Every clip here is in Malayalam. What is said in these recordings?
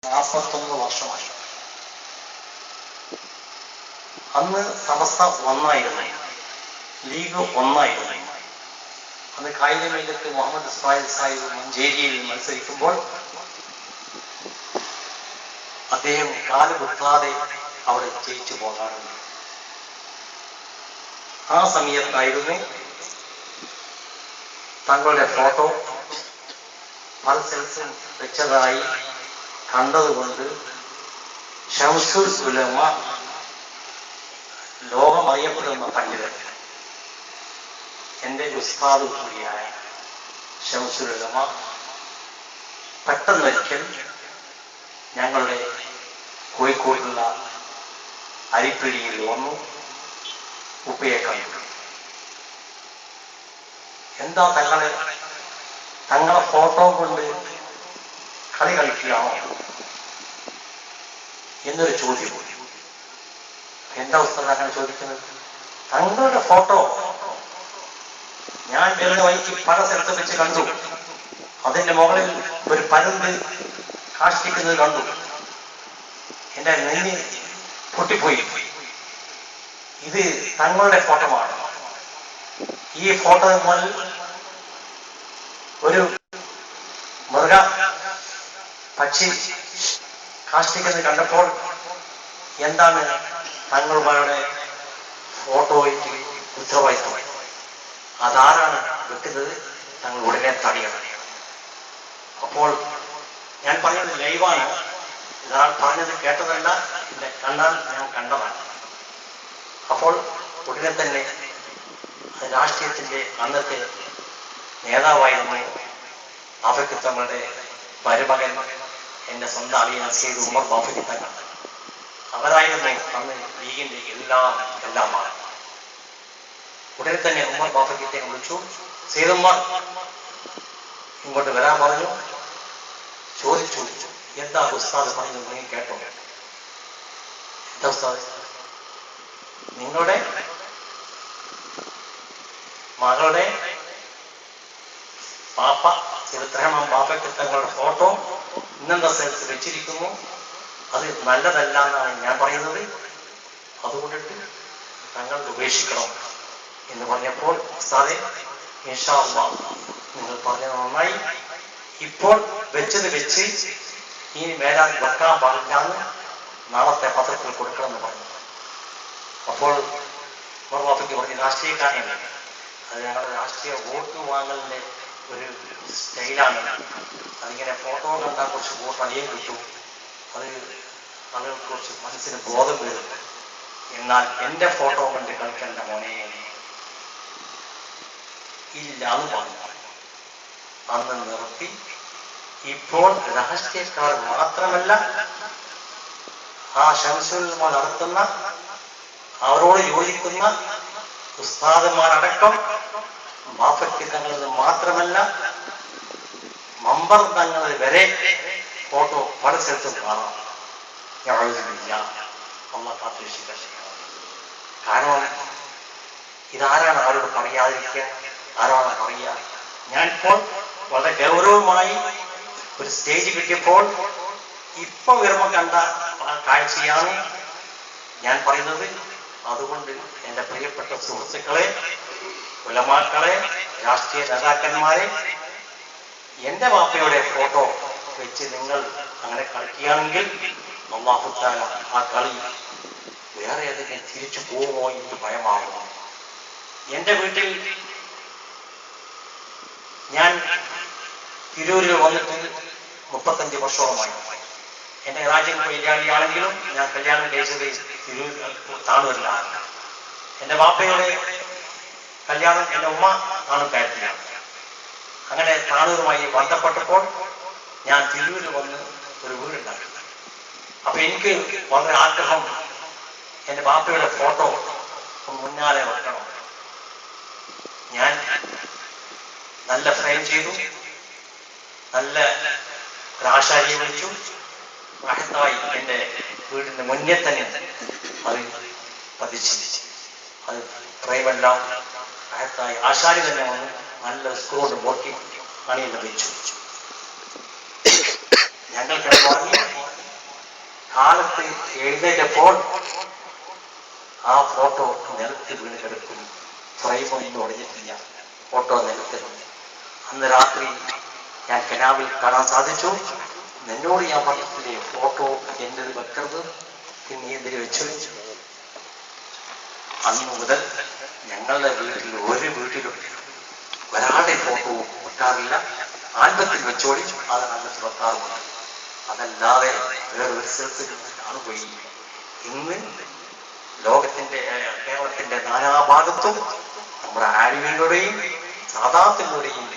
41 വർഷമായി. അന്ന് സമസ്ത ഒന്നായിരുന്നു, ലീഗ് ഒന്നായിരുന്നു. അന്ന് കായിക മേഖലത്ത് മുഹമ്മദ് ഇസ്മായിൽ സാഹിബ് മഞ്ചേരിയിൽ മത്സരിക്കുമ്പോൾ അദ്ദേഹം കാല് കുത്താതെ അവിടെ ജയിച്ചു പോകാറുണ്ട്. ആ സമയത്തായിരുന്നു തങ്ങളുടെ ഫോട്ടോ പല സ്ഥലത്തും വെച്ചതായി കണ്ടതുകൊണ്ട് ശംസുൽ ഉലമ, ലോകം അറിയപ്പെടുന്ന പണ്ഡിതൻ, എൻ്റെ ഉസ്താദ് കൂടിയായ ശംസുൽ ഉലമ പെട്ടെന്നൊരിക്കൽ ഞങ്ങളുടെ കോഴിക്കോടുള്ള അരിപ്പിടിയിൽ വന്നു ഉപ്പയെ കണ്ടു. എന്താ തങ്ങളെ ഫോട്ടോ കൊണ്ട് കളി കളിക്കുകയാണോ എന്നൊരു ചോദ്യം. എന്താ ഉസ്താദ് അങ്ങനെ ചോദിക്കുന്നത്? തങ്ങളുടെ ഫോട്ടോ ഞാൻ വരുന്ന വഴിക്ക് പല സ്ഥലത്ത് വെച്ച് കണ്ടു. അതിന്റെ മുകളിൽ ഒരു പരുന്ത് കാഷ്ടിക്കുന്നത് കണ്ടു. എന്റെ നെഞ്ഞ് പൊട്ടിപ്പോയി. ഇത് തങ്ങളുടെ ഫോട്ടോമാണ്. ഈ ഫോട്ടോ മുതൽ ഒരു മൃഗ പക്ഷി കാഷ്ടിക്കുന്നത് കണ്ടപ്പോൾ എന്താണ് തങ്ങളുടെ ഫോട്ടോയ്ക്ക് ഉത്തരവാദിത്വം? അതാരാണ് വെക്കുന്നത്? തങ്ങൾ ഉടനെ തടയണം. അപ്പോൾ ഞാൻ പറഞ്ഞത് ലൈവാണ്, ഇതാൾ പറഞ്ഞത് കേട്ടതല്ല, കണ്ടാൽ ഞാൻ കണ്ടതാണ്. അപ്പോൾ ഉടനെ തന്നെ രാഷ്ട്രീയത്തിന്റെ അന്നത്തെ നേതാവായിരുന്നു ബാഫക്കി തങ്ങളുടെ മരുമകൻ, എന്റെ സ്വന്തം അളിയൻ സയ്യിദ് ഉമർ ബാഫക്കി തങ്ങൾ. അവരായിരുന്നു അന്ന് ലീഗിന്റെ എല്ലാമാണ്. ഉടനെ തന്നെ ഉമർ ബാഫക്കിത്തെ വിളിച്ചു. സയ്യിദ് ഉമർ ഇങ്ങോട്ട് വരാൻ പറഞ്ഞു. ചോദിച്ചു, എന്താ ഉസ്താദ് പറഞ്ഞു? നീ കേട്ടോ? എന്താ ഉസ്താദ്? നിങ്ങളുടെ മകളുടെ പാപ്പ ചരിത്രഹണം ബാപ്പയ്ക്ക് തങ്ങളുടെ ഫോട്ടോ ഇന്നെന്താ സ്ഥലത്ത് വെച്ചിരിക്കുന്നു, അത് നല്ലതല്ല എന്നാണ് ഞാൻ പറയുന്നത്. അതുകൊണ്ടിട്ട് തങ്ങൾ ഉപേക്ഷിക്കണം എന്ന് പറഞ്ഞപ്പോൾ ഉസ്താദേ, ഇൻഷാ അല്ലാഹ് നിങ്ങൾ പറഞ്ഞത് നന്നായി. ഇപ്പോൾ വെച്ചത് വെച്ച് ഇനി മേലാൽ വെക്കാൻ പാടില്ലാന്ന് നാളത്തെ പത്രത്തിൽ കൊടുക്കണമെന്ന് പറഞ്ഞു. അപ്പോൾ ഉമർ ബാഫക്കി പറഞ്ഞു, രാഷ്ട്രീയക്കാരനല്ലേ, അത് ഞങ്ങളുടെ രാഷ്ട്രീയ വോട്ട് വാങ്ങലിന്റെ ഒരു സ്റ്റൈലാണ്. അതിങ്ങനെ ഫോട്ടോ കണ്ടാൽ കുറച്ച് വോട്ട് അധികം കിട്ടും, അത് ആളുകൾക്ക് കുറച്ച് മനസ്സിന് ബോധം വരും. എന്നാൽ എൻ്റെ ഫോട്ടോ കണ്ട് കളിക്കേണ്ട മോനെ ഇല്ല എന്ന് പറഞ്ഞു. അന്ന് നിർത്തി. ഇപ്പോൾ രാഷ്ട്രീയക്കാർ മാത്രമല്ല, ആ ശംസുൽ ഉലമ നടത്തുന്ന, അവരോട് യോജിക്കുന്ന ഉസ്താദന്മാരടക്കം ബാഫക്കി തങ്ങളിൽ മാത്രമല്ല, മമ്പർ തങ്ങൾ വരെ ഫോട്ടോ പല സ്ഥലത്തും കാണാം. അള്ളാഹ് കാത്തുരക്ഷിക്കട്ടെ. കാരണം ഇതാരാണ് ആരോട് പറയാതിരിക്കുക? ആരാണ് പറയുക? ഞാനിപ്പോൾ വളരെ ഗൗരവമായി ഒരു സ്റ്റേജ് കിട്ടിയപ്പോൾ ഇപ്പൊ വരുമ്പോൾ കണ്ട കാഴ്ചയാണ് ഞാൻ പറയുന്നത്. അതുകൊണ്ട് എൻ്റെ പ്രിയപ്പെട്ട സുഹൃത്തുക്കളെ, ഉലമാക്കളെ, രാഷ്ട്രീയ നേതാക്കന്മാരെ, എൻ്റെ വാപ്പയുടെ ഫോട്ടോ വെച്ച് നിങ്ങൾ അങ്ങനെ കളിക്കുകയാണെങ്കിൽ അല്ലാഹു തആല ആ കളി വേറെ ഏതെങ്കിലും തിരിച്ചു പോകുമോ എന്ന് ഭയമാകുന്നു. എൻ്റെ വീട്ടിൽ ഞാൻ തിരൂരിൽ വന്നിട്ട് 35 വർഷവുമായി. എൻ്റെ രാജ്യം കല്യാണിയാണെങ്കിലും ഞാൻ കല്യാണം കഴിച്ചത് തിരൂർ താണൂരിലാണ്. എൻ്റെ വാപ്പയുടെ കല്യാണം എൻ്റെ ഉമ്മ താണൂർക്കാരത്തിലാണ്. അങ്ങനെ താണൂരുമായി ബന്ധപ്പെട്ടപ്പോൾ ഞാൻ തിരൂരിൽ വന്ന് ഒരു വീടുണ്ടാക്കി. അപ്പൊ എനിക്ക് വളരെ ആഗ്രഹം, എൻ്റെ വാപ്പയുടെ ഫോട്ടോ മുന്നാലെ വെക്കണം. ഞാൻ നല്ല ഫ്രെയിം ചെയ്തു, നല്ല ഒരാശാരിയെ വിളിച്ചു. മഹത്തായി എൻ്റെ വീടിന്റെ മുന്നേ തന്നെ അത് പതിച്ചു. അത് ഫ്രെയിമെല്ലാം മഹത്തായി ആശാരി തന്നെ വന്ന് നല്ല സ്ക്രൂ കൊണ്ട് പൊട്ടി അണിയിൽ വെച്ചു. ഞങ്ങൾ കിടന്നുറങ്ങി. കാലത്ത് എഴുന്നേറ്റപ്പോൾ ആ ഫോട്ടോ നിലത്ത് വീണ് കിടക്കും. ഫ്രെയിമൊന്നും ഉടഞ്ഞിട്ടില്ല, ഫോട്ടോ നിലത്ത്. അന്ന് രാത്രി ഞാൻ കനാവിൽ കാണാൻ സാധിച്ചു. നിന്നോട് ഞാൻ പറഞ്ഞിട്ടില്ലേ ഫോട്ടോ എൻ്റെത് വെക്കരുത്, പിന്നെ എന്തിനു വെച്ചു? അന്ന് മുതൽ ഞങ്ങളുടെ വീട്ടിൽ ഒരു വീട്ടിലും ഒരാളുടെ ഫോട്ടോ വെക്കാറില്ല. ആൽബത്തിൽ വെച്ചോടി അത് ആൽബത്തിൽ വെക്കാറുമുണ്ട്. അതല്ലാതെ വേറൊരു സ്ഥലത്ത് കാണുകയും ഇന്ന് ലോകത്തിന്റെ കേരളത്തിന്റെ നാനാഭാഗത്തും നമ്മുടെ ആലിമികളുടെയും സാദാത്തുകളുടെയും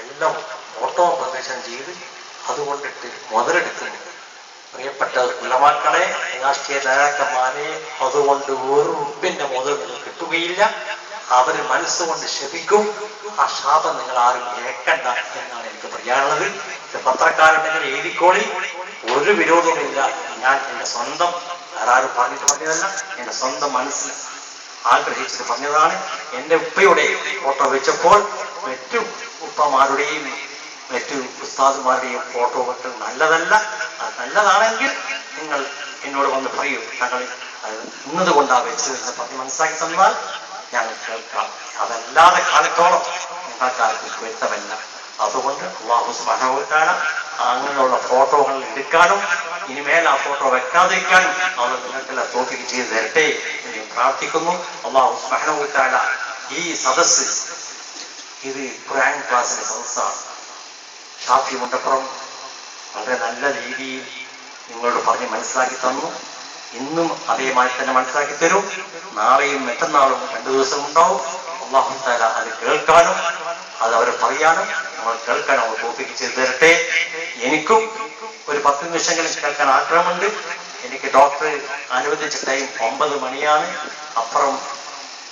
എല്ലാം ഫോട്ടോ പ്രദർശനം ചെയ്ത് അതുകൊണ്ടിട്ട് മുതലെടുക്കുന്നു. പ്രിയപ്പെട്ട ഉലമാക്കളെ, രാഷ്ട്രീയ നേതാക്കന്മാരെ, അതുകൊണ്ട് ഒരു ഉറുപ്പിന്റെ മുതൽ കിട്ടുകയില്ല. അവർ മനസ്സുകൊണ്ട് ശപിക്കും. ആ ശാപം നിങ്ങൾ ആരും ഏക്കണ്ട എന്നാണ് എനിക്ക് പറയാനുള്ളത്. പത്രക്കാരുണ്ടെങ്കിൽ എഴുതിക്കോളി, ഒരു വിരോധവുമില്ല. ഞാൻ എൻ്റെ സ്വന്തം, ആരും പറഞ്ഞിട്ട് പറഞ്ഞതല്ല, എൻ്റെ സ്വന്തം മനസ്സിൽ ആഗ്രഹിച്ചിട്ട് പറഞ്ഞതാണ്. എൻ്റെ ഉപ്പയുടെ ഫോട്ടോ വെച്ചപ്പോൾ മറ്റു ഉപ്പമാരുടെയും മറ്റു ഉസ്താദുമാരുടെയും ഫോട്ടോ വെക്കൽ നല്ലതല്ല. അത് നല്ലതാണെങ്കിൽ നിങ്ങൾ എന്നോട് വന്ന് പറയൂ, ഞങ്ങൾ അത് ഇന്നതുകൊണ്ടാണ് വെച്ചത് എന്ന് പറഞ്ഞ് മനസ്സിലാക്കി തന്നാൽ ഞാൻ കേൾക്കാം. അതല്ലാതെ കാലത്തോളം നിങ്ങൾക്കാർക്കും പൊരുത്തമല്ല. അതുകൊണ്ട് അല്ലാഹു സുബ്ഹാനഹു വ തആല അങ്ങനെയുള്ള ഫോട്ടോകൾ എടുക്കാനും ഇനിമേൽ ആ ഫോട്ടോ വെക്കാതിരിക്കാനും അവർ നിങ്ങൾക്കെല്ലാം തൗഫീഖ് ചെയ്ത് തരട്ടെ എന്ന് പ്രാർത്ഥിക്കുന്നു. അല്ലാഹു സുബ്ഹാനഹു വ തആല ഈ സദസ്സ് ഇത് ഖുർആൻ ക്ലാസിന്റെ സദസ്സാണ്. ഷാഫി മുണ്ടപ്പുറം വളരെ നല്ല രീതിയിൽ നിങ്ങളോട് പറഞ്ഞ് മനസ്സിലാക്കി തന്നു. ഇന്നും അതേമാതിരി തന്നെ മനസ്സിലാക്കി തരും. നാളെയും മറ്റന്നാളും 2 ദിവസം ഉണ്ടാവും. അല്ലാഹു തആല അത് കേൾക്കാനും അത് അവർ പറയാനും നമ്മൾ കേൾക്കാനും അവർ തൗഫീഖ് ചെയ്ത് തരട്ടെ. എനിക്കും ഒരു 10 നിമിഷങ്ങളിൽ കേൾക്കാൻ ആഗ്രഹമുണ്ട്. എനിക്ക് ഡോക്ടർ അനുവദിച്ച ടൈം 9 മണിയാണ്. അപ്പുറം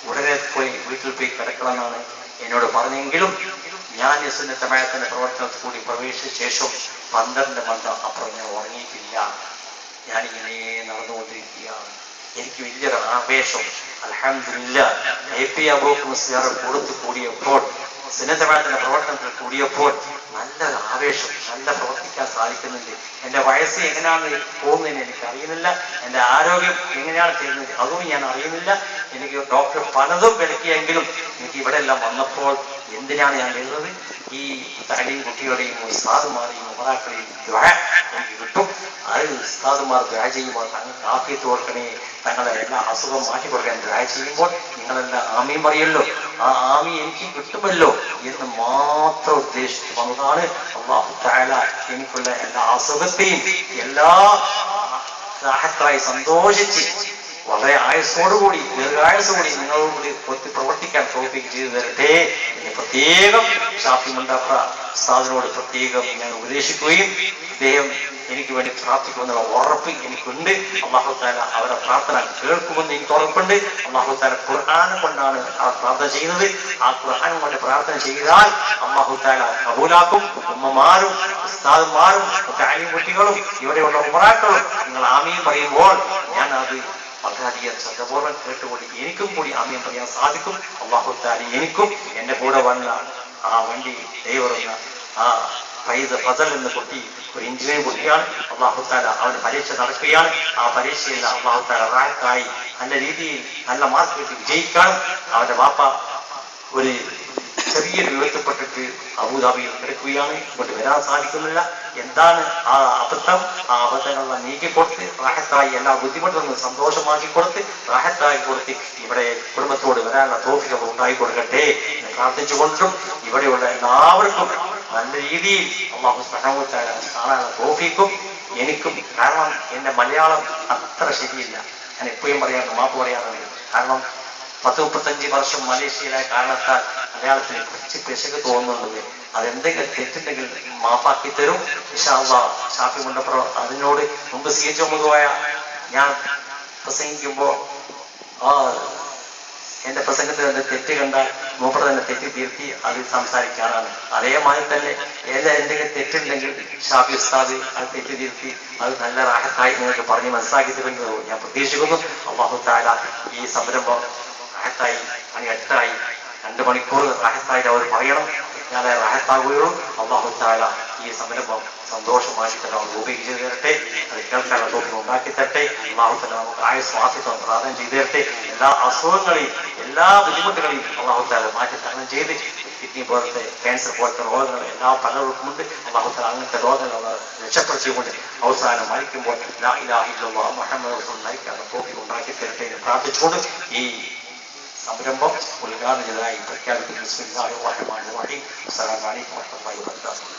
ഉടനെ പോയി വീട്ടിൽ പോയി കിടക്കണമെന്നാണ് എന്നോട് പറഞ്ഞെങ്കിലും ഞാൻ സുന്നത്ത് ജമാഅത്തിന്റെ പ്രവർത്തനത്തിൽ കൂടി പ്രവേശിച്ച ശേഷം 12 മണി അപ്പുറം ഞാൻ ഉറങ്ങിയിട്ടില്ല. ഞാനിങ്ങനെ നടന്നുകൊണ്ടിരിക്കുകയാണ്. എനിക്ക് വലിയൊരു ആവേശം. അൽഹംദുലില്ലാഹ് AP അബൂബക്കർ മുസ്ലിയാർ കൊടുത്തു കൂടിയപ്പോൾ, സുന്നത്ത് ജമാഅത്തിന്റെ പ്രവർത്തനത്തിൽ കൂടിയപ്പോൾ നല്ലൊരു ആവേശം, നല്ല പ്രവർത്തിക്കാൻ സാധിക്കുന്നുണ്ട്. എൻ്റെ വയസ്സ് എങ്ങനെയാണ് പോകുന്നതെന്ന് എനിക്ക് അറിയുന്നില്ല. എൻ്റെ ആരോഗ്യം എങ്ങനെയാണ് ചെയ്യുന്നത് അതും ഞാൻ അറിയുന്നില്ല. എനിക്ക് ഡോക്ടർ പലതും വിലക്കിയെങ്കിലും എനിക്ക് ഇവിടെ എല്ലാം വന്നപ്പോൾ എന്തിനാണ് ഞാൻ എഴുതുന്നത്? ഈ തലയും കുട്ടികളുടെയും ഉസ്താദുമാരെയും ഉമറാക്കളെയും ദുആ എനിക്ക് കിട്ടും. അത് ഉസ്താദുമാർ ദുആ ചെയ്യുമ്പോൾ തങ്ങൾക്ക് ആഫിയത്ത് കൊടുക്കണേ, തങ്ങളെ എല്ലാ അസുഖം മാറ്റി കൊടുക്കാൻ ദുആ ചെയ്യുമ്പോൾ നിങ്ങളെല്ലാം ആമീൻ പറയല്ലോ, ആ ആമീൻ എനിക്ക് കിട്ടുമല്ലോ എന്ന് മാത്രം ഉദ്ദേശിച്ച് വന്നതാണ്. അല്ലാഹു തആല എനിക്കുള്ള എല്ലാ അസുഖത്തെയും എല്ലാ റാഹത്തായി സന്തോഷിച്ച് വളരെ ആയുസ്സോടുകൂടി ദീർഘായുസ്സോടുകൂടി നിങ്ങളോടുകൂടി ഒത്തി പ്രവർത്തിക്കാൻ തൗഫീഖ് ചെയ്തു തരട്ടെ എന്ന് പ്രത്യേകം ഷാഫി മുണ്ടപ്പുറ ഉസ്താദിനോട് പ്രത്യേകം ഞാൻ ഉപദേശിക്കുകയും അദ്ദേഹം എനിക്ക് വേണ്ടി പ്രാർത്ഥിക്കുമെന്നുള്ള ഉറപ്പ് എനിക്കുണ്ട്. അല്ലാഹു തആല അവരുടെ പ്രാർത്ഥന കേൾക്കുമെന്ന് എനിക്ക് ഉറപ്പുണ്ട്. അല്ലാഹു തആല ഖുർആൻ കൊണ്ടാണ് ആ പ്രാർത്ഥന ചെയ്യുന്നത്. ആ ഖുർആൻ കൊണ്ട് പ്രാർത്ഥന ചെയ്താൽ അല്ലാഹു തആല കബൂലാക്കും. ഉമ്മമാരും ഉസ്താദുമാരും താലിം കുട്ടികളും ഇവിടെയുള്ള ഉമറാക്കളും നിങ്ങൾ ആമീൻ പറയുമ്പോൾ ഞാൻ അത് വളരെയധികം ശ്രദ്ധപൂർവ്വം കേട്ടുകൂടി എനിക്കും കൂടി ആമീൻ പറയാൻ സാധിക്കും. അല്ലാഹു തആല എനിക്കും എൻ്റെ കൂടെ വന്ന ആ വണ്ടി ഡ്രൈവറുന്ന ആ ഫസൽ എന്ന കുട്ടി ഒരു എഞ്ചിനീയർ കുട്ടിയാണ്. അല്ലാഹു തആല അവന് പരീക്ഷ നടക്കുകയാണ്. ആ പരീക്ഷയിൽ അല്ലാഹു തആല റാഹത്തായി നല്ല രീതിയിൽ നല്ല മാർക്ക് കിട്ടി വിജയിക്കാനും അവന്റെ വാപ്പ ഒരു ചെറിയൊരു വിപത്തിൽപ്പെട്ടിട്ട് അബുദാബിയിൽ കിടക്കുകയാണ്. ഇങ്ങോട്ട് വരാൻ സാധിക്കുന്നില്ല. എന്താണ് ആ അബദ്ധം? ആ അബദ്ധങ്ങളെ നീക്കിക്കൊടുത്ത് റാഹത്തായി എല്ലാ ബുദ്ധിമുട്ടുകളും സന്തോഷമാക്കി കൊടുത്ത് റാഹത്തായി കൊടുത്ത് ഇവിടെ കുടുംബത്തോട് വരാനുള്ള തൗഫീഖ് ഉണ്ടായി കൊടുക്കട്ടെ എന്ന് പ്രാർത്ഥിച്ചുകൊണ്ടും ഇവിടെയുള്ള എല്ലാവർക്കും നല്ല രീതിയിൽ അല്ലാഹു സുബ്ഹാനഹു വ തആല കാണാനുള്ള തൗഫീഖും എനിക്കും. കാരണം എൻ്റെ മലയാളം അത്ര ശരിയില്ല. ഞാൻ എപ്പോഴും പറയാറുണ്ട്, മാപ്പ് പറയാറുണ്ട്. കാരണം 10-35 വർഷം മലേഷ്യയിലായ കാരണത്താൽ മലയാളത്തിന് കുറച്ച് പിശക് തോന്നുന്നുണ്ട്. അതെന്തെങ്കിലും തെറ്റുണ്ടെങ്കിൽ മാപ്പാക്കി തരും ഇൻഷാ അല്ലാഹ്. ഷാഫി മുണ്ടപ്പുറം അതിനോട് മുമ്പ് CH മുതുവായ ഞാൻ പ്രസംഗിക്കുമ്പോൾ എൻ്റെ പ്രസംഗത്തിൽ എൻ്റെ തെറ്റ് കണ്ടാൽ മൂപ്പർ തന്നെ തെറ്റി തിരുത്തി അത് സംസാരിക്കാറാണ്. അതേമാതിരി തന്നെ എന്തെങ്കിലും തെറ്റുണ്ടെങ്കിൽ ഷാഫി ഉസ്താദ് അത് തെറ്റി തിരുത്തി അത് നല്ല റാഹത്തായി നിങ്ങൾക്ക് പറഞ്ഞ് മനസ്സിലാക്കി തരുന്നത് ഞാൻ പ്രതീക്ഷിക്കുന്നു. അല്ലാഹു തആല ഈ സംരംഭം റാഹത്തായി 8 2 മണിക്കൂർ റാഹത്തായിട്ട് അവർ പറയണം, ഞാനെ റാഹത്താകുകയുള്ളൂ. അല്ലാഹു തആല ഈ സംരംഭം സന്തോഷമാക്കി തന്നെ അവർ ഉപയോഗിച്ച് തരട്ടെ. അത് കേൾക്കാനുള്ള തോന്നുന്നു ഉണ്ടാക്കി തരട്ടെ. അള്ളാഹു തആല നമുക്ക് ആയുസ്സും ആഫിയത്തും പ്രദാനം ചെയ്തു തരട്ടെ. എല്ലാ അസുഖങ്ങളെയും എല്ലാ ബുദ്ധിമുട്ടുകളെയും അള്ളാഹു തആല മാറ്റി തരണം ചെയ്ത് കിഡ്നി പോലത്തെ ക്യാൻസർ പോലത്തെ രോഗങ്ങൾ എല്ലാ പലർക്കുമുണ്ട്. അള്ളാഹു തആല അങ്ങനത്തെ രോഗങ്ങൾ രക്ഷപ്പെടുത്തിക്കൊണ്ട് അവസാനം മരിക്കുമ്പോൾ ലാ ഇലാഹ ഇല്ലല്ലാഹ് മുഹമ്മദ് റസൂലുള്ളാഹി മരിക്കാനുള്ള തോഫീഖ് ഉണ്ടാക്കി തരട്ടെ എന്ന് പ്രാർത്ഥിച്ചുകൊണ്ട് ഈ സംരംഭം ഉദ്ഘാടനം ചെയ്തതായി പ്രഖ്യാപിക്കുന്നു. ബിസ്മില്ലാഹിർ റഹ്മാനിർ റഹീം. അസ്സലാമു അലൈക്കും വറഹ്മത്തുള്ളാഹി വബറകാതുഹു.